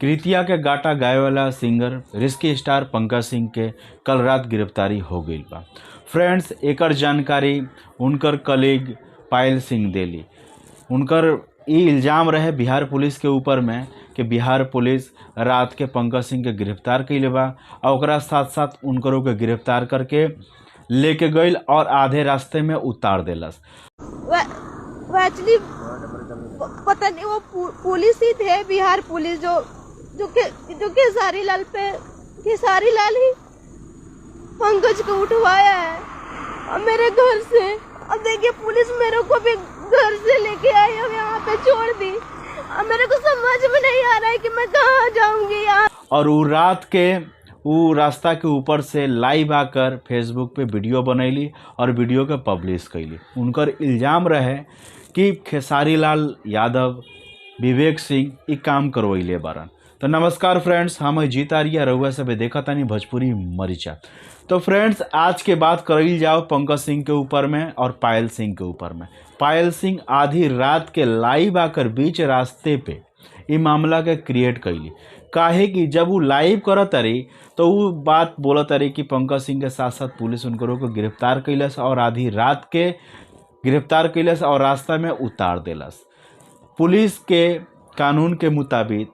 कृतिया के गाटा गाए वाला singer risky star Pankaj Singh के कल रात गिरफ्तारी हो गई बा। फ्रेंड्स, एकर जानकारी उनकर कलीग पायल सिंह देली। उनकर ई इल्ज़ाम रहे बिहार पुलिस के ऊपर में कि बिहार पुलिस रात के पंकज सिंह के गिरफ्तार कैले बा और ओकरा साथ साथ उनकरों के गिरफ्तार करके लेके गई और आधे रास्ते में उतार देलस। एक्चुअली पता नहीं वो पुलिस ही थे, बिहार पुलिस जो खेसारी लाल ही पंकज को उठवाया है और मेरे घर से। अब देखिए पुलिस मेरे को भी घर से लेके आई और यहाँ पे छोड़ दी। अब मेरे को समझ में नहीं आ रहा है कि मैं कहाँ जाऊंगी यार। और वो रात के वो रास्ता के ऊपर से लाइव आकर फेसबुक पे वीडियो बनैली और वीडियो के पब्लिश कैली। उनकर इल्ज़ाम रहे कि खेसारी लाल यादव विवेक सिंह ई काम करवैले बारन। तो नमस्कार फ्रेंड्स, हम जीत आर्या रउआ सब देखा तानी भोजपुरी मरीचा। तो फ्रेंड्स, आज के बात करल जाओ पंकज सिंह के ऊपर में और पायल सिंह के ऊपर में। पायल सिंह आधी रात के लाइव आकर बीच रास्ते पे ये मामला के क्रिएट कैली। काहे कि जब वो लाइव करत रही तो वो बात बोलत रही कि पंकज सिंह के साथ साथ पुलिस उनको को गिरफ्तार कैलस और आधी रात के गिरफ्तार कैलस और रास्ता में उतार देलस। पुलिस के कानून के मुताबिक,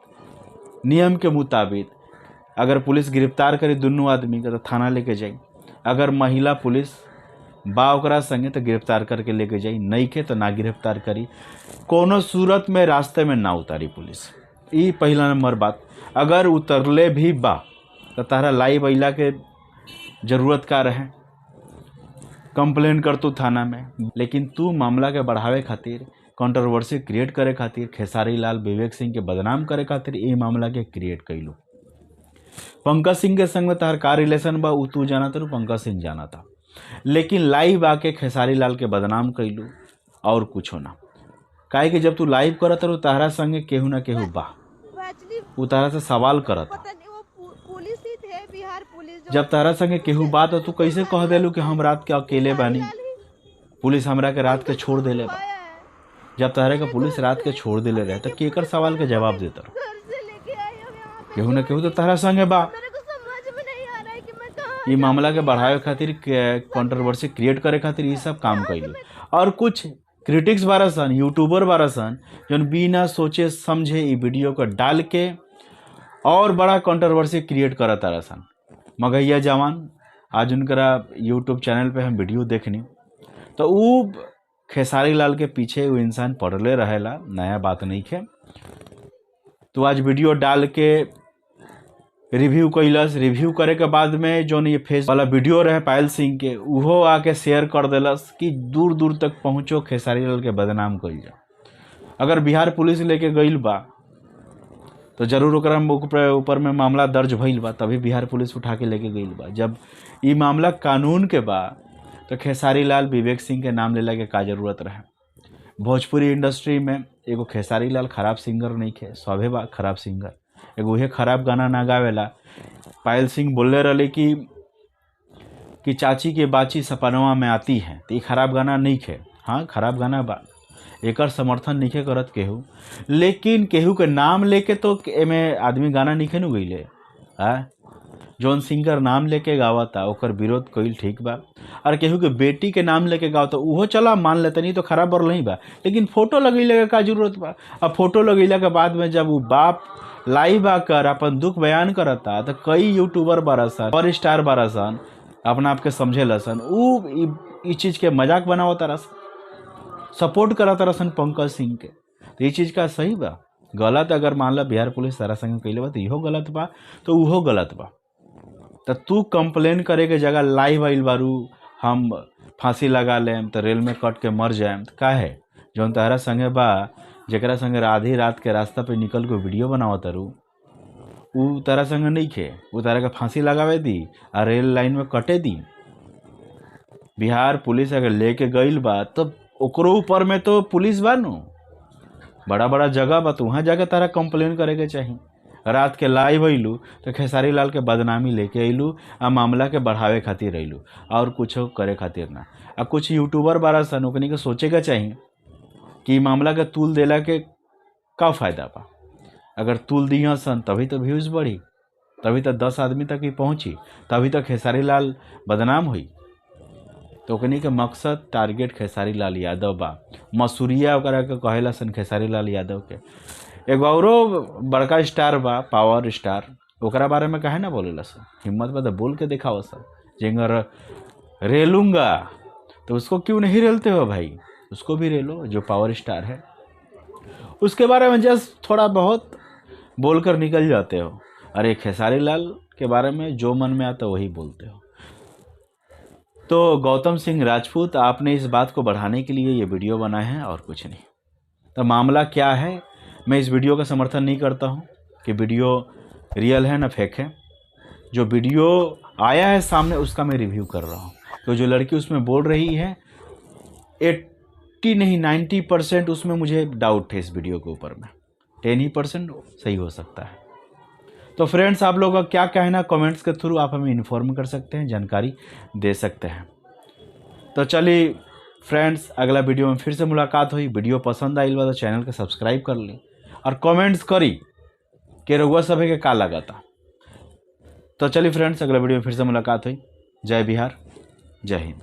नियम के मुताबिक अगर पुलिस गिरफ्तार करे दोनों आदमी के तो थाना लेके जाई। अगर महिला पुलिस बा ओकरा संगे तो गिरफ्तार करके लेके जाई, नहीं के तो ना गिरफ्तार करी, कोनो सूरत में रास्ते में ना उतारी पुलिस। ये पहला नंबर बात। अगर उतरले भी बा तो तारा लाइव अइला के जरूरत का रहे, कंप्लेन कर तू थाना में। लेकिन तू मामला के बढ़ावे खातिर, कंट्रोवर्सी क्रिएट करे खातिर, खेसारी लाल विवेक सिंह के बदनाम करे खातिर ये मामला के क्रिएट कैलू। पंकज सिंह के संग में तार का रिलेशन बा तू जाना था, पंकज सिंह जाना था, लेकिन लाइव आके खेसारी लाल के बदनाम कैलू और कुछ ना। काहे कि जब तू लाइव करत रहो तारा संगे केहू ना केहू बा, वो तारा से सवाल करत। जब तारा संगे केहू बा तो तू कैसे कह देलू कि हम रात के अकेले बानी, पुलिस हमरा के रात के छोड़ देले बा। जब तारा के पुलिस रात के छोड़ देले रहे तो केकर सवाल के जवाब देता रहो? केहू ना केहू तो तारा संगे बा। ये मामला के बढ़ावे खातिर, कंट्रोवर्सी क्रिएट करे खातिर ये सब काम कैली। और कुछ क्रिटिक्स बारा सन, यूट्यूबर बारा सन, जो बिना सोचे समझे ये वीडियो को डाल के और बड़ा कंट्रोवर्सी क्रिएट करत तारा सन। मगैया जवान, आज उनका यूट्यूब चैनल पे हम वीडियो देखनी तो वो खेसारी लाल के पीछे वो इंसान पड़ले रहेला, नया बात नहीं है। तो आज वीडियो डाल के रिव्यू कैलस। रिव्यू करे के बाद में जो ये फेस वाला वीडियो रहे पायल सिंह के, उहो आके शेयर कर देलस कि दूर दूर तक पहुँचो, खेसारी लाल के बदनाम कइल जा। अगर बिहार पुलिस लेके गइल बा तो जरूर ओकरा ऊपर में मामला दर्ज भइल बा, तभी बिहार पुलिस उठा के लेके गइल बा। जब ये मामला कानून के बा तो खेसारी लाल विवेक सिंह के नाम लेला के का जरूरत रहे? भोजपुरी इंडस्ट्री में एगो खेसारी लाल खराब सिंगर नहीं खे, सभे बा खराब सिंगर। एगो उहे खराब गाना ना गावेला। पायल सिंह बोलले रहे कि चाची के बाची सपनवा में आती है, तो ये खराब गाना नहीं खे। हाँ, खराब गाना बा, एकर समर्थन नहीं करत केहू, लेकिन केहू के नाम लेके तो एमे आदमी गाना नहीं खे नु गईले। जौन सिंगर नाम लेके गावता ओकर विरोध कईल ठीक बा, और केहू के बेटी के नाम लेके गावता उहो चला मान लेते, नहीं तो खराब और नहीं बा। लेकिन फोटो लगैले का जरूरत बा? अब फोटो लगैला के बाद में जब वो बाप लाइव आकर अपन दुख बयान करता तो कई यूट्यूबर बारसन और स्टार बारसन अपना आप के समझे लसन, उ चीज़ के मजाक बनावता रसन, सपोर्ट करता रसन पंकज सिंह के। तो ये चीज़ का सही बा? गलत अगर मान ला बिहार पुलिस सारा संग कैले बा तो इहो गलत बा, तो उहो गलत बा। तो तू कंप्लेन करे के जगह लाइव आइल बारू, हम फांसी लगा लेम तो रेल में कट के मर जाएम, तो का है जौन तारा संगे बा, जरा संगे आधी रात के रास्ता पे निकल के वीडियो बनावत तारू, उ तारा संगे नहीं खे, वो तारा के फांसी लगावे दी और रेल लाइन में कटे दी। बिहार पुलिस अगर लेके गइल बा तो ओकरो ऊपर में तो पुलिस बा नु, बड़ा बड़ा जगह बा, तो वहाँ जाके तारा कंप्लेन करे के चाहिए। रात के लाइव अइलू तो खेसारी लाल के बदनामी लेके अइलू आ मामला के बढ़ावे खातिर अइलू और कुछ करे खातिर ना। आ कुछ यूट्यूबर बारा सन ओकनी के सोचे के चाहिए कि मामला के तूल देला के का फ़ायदा बा। अगर तुल दिया सन तभी तो व्यूज़ बढ़ी, तभी तो 10 आदमी तक ही पहुंची, तभी तो खेसारी लाल बदनाम हुई। तो ओकनी के मकसद टारगेट खेसारी लाल यादव बा, मसूरिया ओकरा के कहेला सन खेसारी लाल यादव के। एगो औरो बड़का स्टार बा, पावर स्टार, ओकरा बारे में काहे ना बोलेला सन, हिम्मत बा तो बोल के दिखाओ सन। जेंगर रेलूंगा तो उसको क्यों नहीं रेलते हो भाई, उसको भी रेलो जो पावर स्टार है। उसके बारे में जस्ट थोड़ा बहुत बोलकर निकल जाते हो। अरे खेसारी लाल के बारे में जो मन में आता वही बोलते हो। तो गौतम सिंह राजपूत, आपने इस बात को बढ़ाने के लिए ये वीडियो बनाए हैं और कुछ नहीं। तो मामला क्या है, मैं इस वीडियो का समर्थन नहीं करता हूँ कि वीडियो रियल है ना फेक है। जो वीडियो आया है सामने उसका मैं रिव्यू कर रहा हूँ। तो जो लड़की उसमें बोल रही है 80 नहीं 90% उसमें मुझे डाउट है इस वीडियो के ऊपर में, 10% सही हो सकता है। तो फ्रेंड्स, आप लोगों का क्या कहना, कमेंट्स के थ्रू आप हमें इन्फॉर्म कर सकते हैं, जानकारी दे सकते हैं। तो चलिए फ्रेंड्स, अगला वीडियो में फिर से मुलाकात हुई। वीडियो पसंद आई तो चैनल को सब्सक्राइब कर ली और कमेंट्स करी कि रउआ सभे के का लगा था। तो चलिए फ्रेंड्स, अगला वीडियो में फिर से मुलाकात हुई। जय बिहार, जय हिंद।